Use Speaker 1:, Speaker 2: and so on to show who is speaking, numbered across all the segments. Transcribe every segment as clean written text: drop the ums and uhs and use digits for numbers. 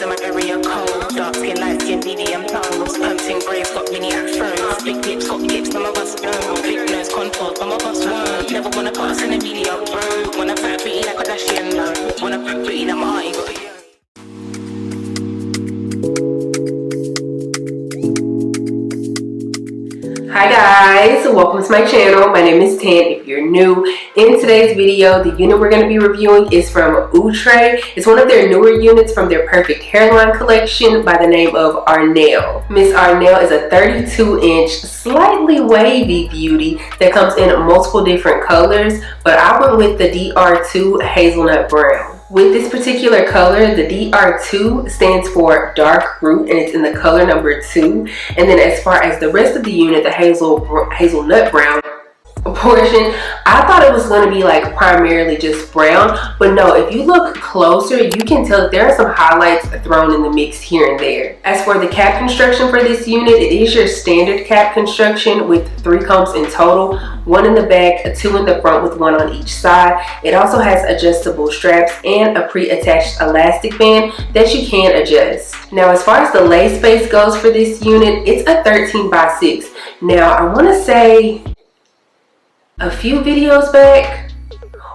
Speaker 1: in my area cold. Dark skin, light skin, medium tones. Pumping braids, got mini afros. Big lips, got lips, some of us know. Big nose, contours, some of us won't. Never wanna put us in a media road. Wanna fat pretty like a Kardashian, no. Wanna fat pretty like my got a
Speaker 2: Hi guys, welcome to my channel. My name is Tan if you're new. In today's video, the unit we're going to be reviewing is from Outre. It's one of their newer units from their Perfect Hairline collection by the name of Arnell. Miss Arnell is a 32-inch, slightly wavy beauty that comes in multiple different colors, but I went with the DR2 Hazelnut Brown. With this particular color, the DR2 stands for dark root and it's in the color number 2. And then as far as the rest of the unit, the hazelnut brown portion, I thought it was going to be like primarily just brown, but no, if you look closer you can tell that there are some highlights thrown in the mix here and there. As for the cap construction for this unit, it is your standard cap construction with 3 combs in total, 1 in the back, 2 in the front with 1 on each side. It also has adjustable straps and a pre-attached elastic band that you can adjust. Now as far as the lay space goes for this unit, it's a 13x6. Now I want to say a few videos back,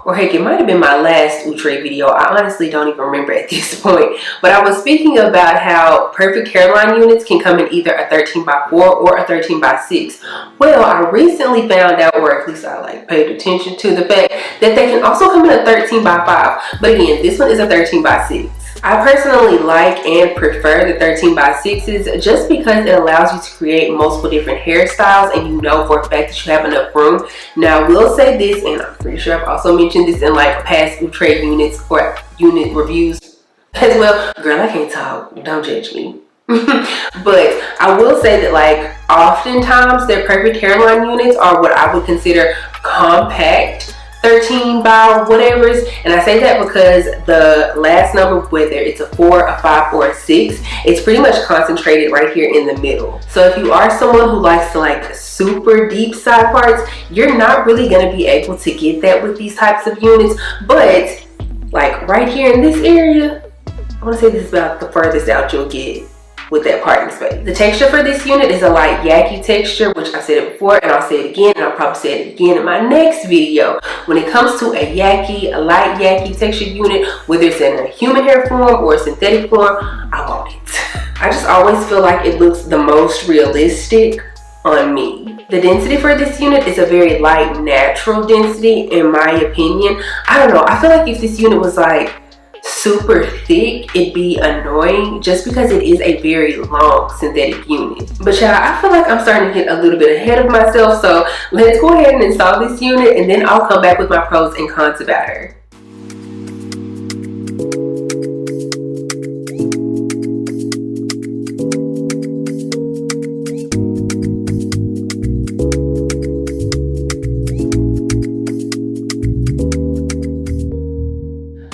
Speaker 2: or heck, it might have been my last Outre video, I honestly don't even remember at this point, but I was speaking about how perfect hairline units can come in either a 13x4 or a 13x6. Well, I recently found out, or at least I paid attention to the fact that they can also come in a 13x5, but again, this one is a 13x6. I personally like and prefer the 13x6s just because it allows you to create multiple different hairstyles and you know for a fact that you have enough room. Now I will say this, and I'm pretty sure I've also mentioned this in like past Outre units or unit reviews as well. Girl, I can't talk, don't judge me. But I will say that like oftentimes their perfect hairline units are what I would consider compact 13 by whatevers, and I say that because the last number, whether it's a 4, a 5, or a 6, it's pretty much concentrated right here in the middle. So if you are someone who likes to like super deep side parts, you're not really going to be able to get that with these types of units, but like right here in this area, I want to say this is about the furthest out you'll get with that parting space. The texture for this unit is a light yaki texture, which I said it before and I'll say it again, and I'll probably say it again in my next video. When it comes to a light yaki texture unit, whether it's in a human hair form or a synthetic form, I want it. I just always feel like it looks the most realistic on me. The density for this unit is a very light, natural density in my opinion. I don't know, I feel like if this unit was like super thick, it'd be annoying just because it is a very long synthetic unit. But yeah, I feel like I'm starting to get a little bit ahead of myself, so let's go ahead and install this unit and then I'll come back with my pros and cons about her.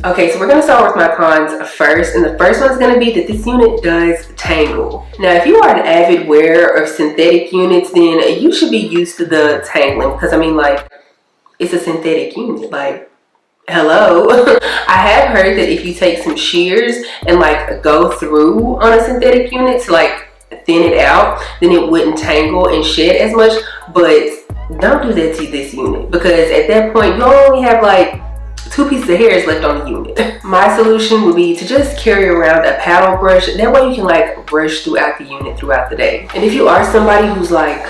Speaker 2: Okay, so we're going to start with my cons first, and the first one is going to be that this unit does tangle. Now, if you are an avid wearer of synthetic units, then you should be used to the tangling, because I mean, like, it's a synthetic unit, like, hello. I have heard that if you take some shears and like go through on a synthetic unit to like thin it out, then it wouldn't tangle and shed as much, but don't do that to this unit, because at that point, you only have like 2 pieces of hairs left on the unit. My solution would be to just carry around a paddle brush. That way you can like brush throughout the unit throughout the day. And if you are somebody who's like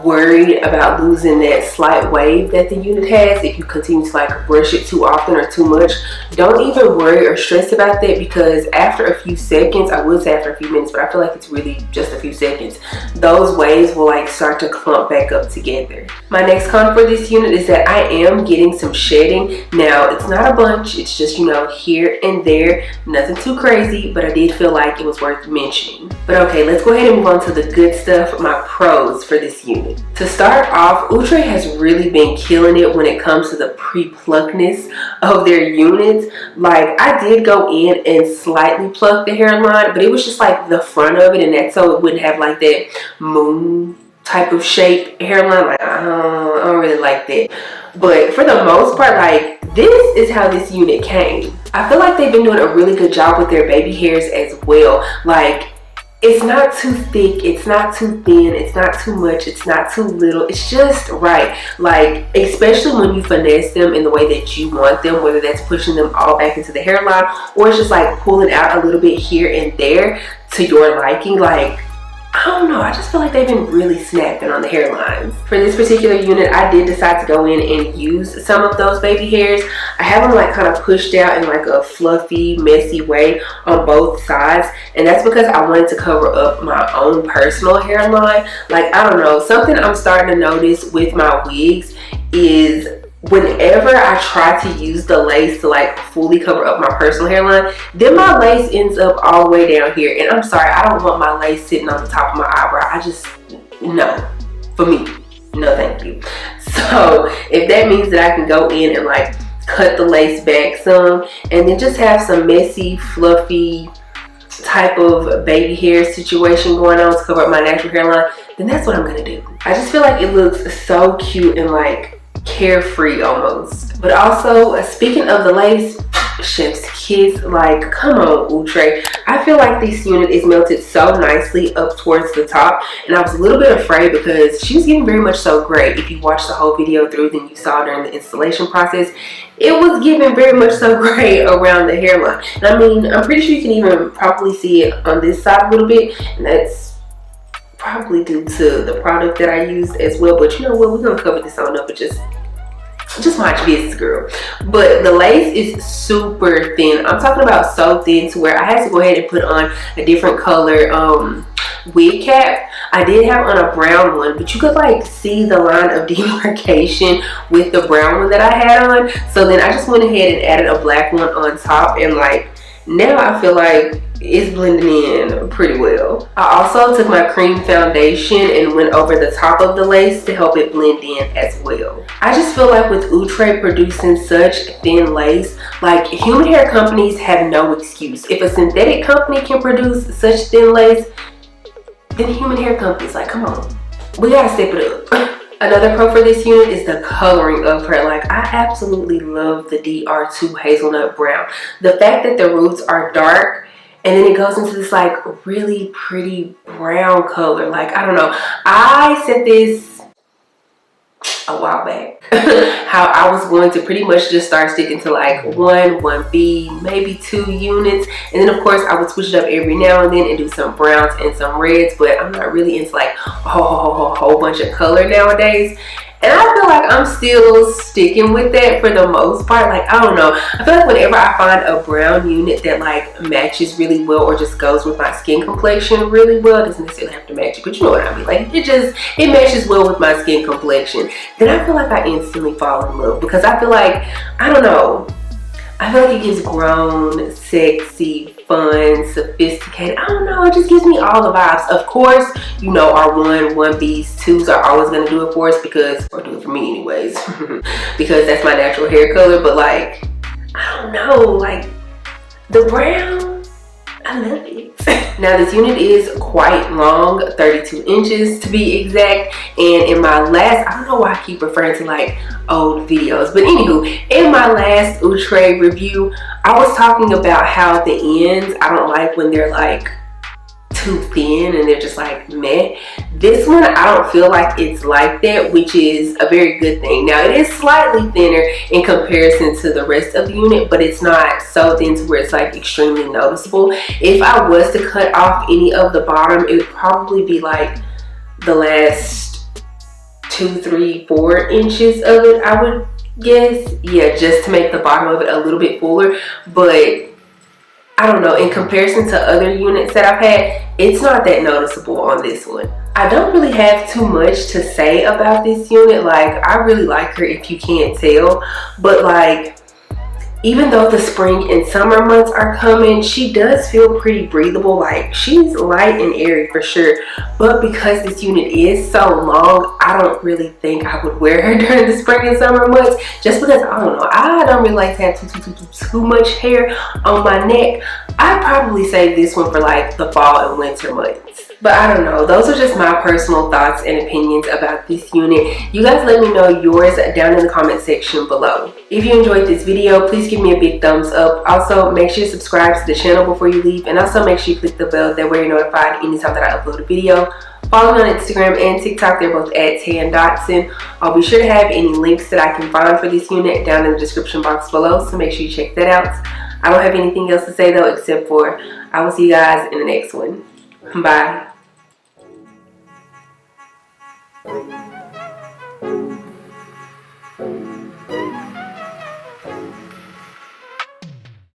Speaker 2: worried about losing that slight wave that the unit has, if you continue to like brush it too often or too much, don't even worry or stress about that, because after a few seconds, I would say after a few minutes, but I feel like it's really just a few seconds, those waves will like start to clump back up together. My next con for this unit is that I am getting some shedding. Now it's not a bunch, it's just, you know, here and there, nothing too crazy, but I did feel like it was worth mentioning. But okay, let's go ahead and move on to the good stuff, my pros for this unit. To start off, Outre has really been killing it when it comes to the pre-pluckness of their units. Like, I did go in and slightly pluck the hairline, but it was just like the front of it, and that's so it wouldn't have like that moon type of shape hairline. Like, I don't really like that. But for the most part, like, this is how this unit came. I feel like they've been doing a really good job with their baby hairs as well. Like, it's not too thick, it's not too thin, it's not too much, it's not too little. It's just right. Like, especially when you finesse them in the way that you want them, whether that's pushing them all back into the hairline or it's just like pulling out a little bit here and there to your liking. Like, I don't know, I just feel like they've been really snapping on the hairlines. For this particular unit, I did decide to go in and use some of those baby hairs. I have them like kind of pushed out in like a fluffy, messy way on both sides. And that's because I wanted to cover up my own personal hairline. Like, I don't know, something I'm starting to notice with my wigs is whenever I try to use the lace to like fully cover up my personal hairline, then my lace ends up all the way down here. And I'm sorry, I don't want my lace sitting on the top of my eyebrow. I just, no, for me, no thank you. So if that means that I can go in and like cut the lace back some and then just have some messy, fluffy type of baby hair situation going on to cover up my natural hairline, then that's what I'm gonna do. I just feel like it looks so cute and like carefree almost. But also, speaking of the lace, chef's kiss, like, come on, Outre. I feel like this unit is melted so nicely up towards the top, and I was a little bit afraid because she was getting very much so gray. If you watched the whole video through, then you saw during the installation process, it was giving very much so gray around the hairline. And I mean, I'm pretty sure you can even probably see it on this side a little bit, and that's probably due to the product that I used as well. But you know what, we're gonna cover this on up and just watch business, girl. But the lace is super thin. I'm talking about so thin to where I had to go ahead and put on a different color wig cap. I did have on a brown one, but you could like see the line of demarcation with the brown one that I had on. So then I just went ahead and added a black one on top, and like now I feel like it's blending in pretty well. I also took my cream foundation and went over the top of the lace to help it blend in as well. I just feel like with Outre producing such thin lace, like human hair companies have no excuse. If a synthetic company can produce such thin lace, then human hair companies, like, come on, we gotta step it up. Another pro for this unit is the coloring of her. Like, I absolutely love the DR2 hazelnut brown. The fact that the roots are dark and then it goes into this like really pretty brown color. Like, I don't know. I said this a while back how I was going to pretty much just start sticking to like 1B, maybe 2 units, and then of course I would switch it up every now and then and do some browns and some reds. But I'm not really into like a whole bunch of color nowadays, and I feel like I'm still sticking with that for the most part. Like, I don't know, I feel like whenever I find a brown unit that like matches really well or just goes with my skin complexion really well, it doesn't necessarily have to match it, but you know what I mean, like it matches well with my skin complexion, then I feel like I instantly fall in love, because I feel like, I don't know, I feel like it gives grown, sexy, fun, sophisticated. I don't know, it just gives me all the vibes. Of course, you know, our 1Bs, 2s are always going to do it for us because, or do it for me anyways, because that's my natural hair color. But like, I don't know, like the brown, I love it. Now this unit is quite long, 32 inches to be exact. And in my last, I don't know why I keep referring to like old videos, but anywho, in my last Outre review, I was talking about how the ends, I don't like when they're like too thin and they're just like meh. This one, I don't feel like it's like that, which is a very good thing. Now it is slightly thinner in comparison to the rest of the unit, but it's not so thin to where it's like extremely noticeable. If I was to cut off any of the bottom, it would probably be like the last 2, 3, 4 inches of it, I would guess. Yeah, just to make the bottom of it a little bit fuller. But I don't know, in comparison to other units that I've had, it's not that noticeable on this one. I don't really have too much to say about this unit. Like, I really like her, if you can't tell, but like, even though the spring and summer months are coming, she does feel pretty breathable. Like, she's light and airy for sure, but because this unit is so long, I don't really think I would wear her during the spring and summer months, just because, I don't know, I don't really like to have too much hair on my neck. I'd probably save this one for like the fall and winter months. But I don't know, those are just my personal thoughts and opinions about this unit. You guys let me know yours down in the comment section below. If you enjoyed this video, please give me a big thumbs up. Also, make sure you subscribe to the channel before you leave, and also make sure you click the bell, that way you're notified anytime that I upload a video. Follow me on Instagram and TikTok, they're both at Dotson. I'll be sure to have any links that I can find for this unit down in the description box below, so make sure you check that out. I don't have anything else to say though, except for I will see you guys in the next one. Bye.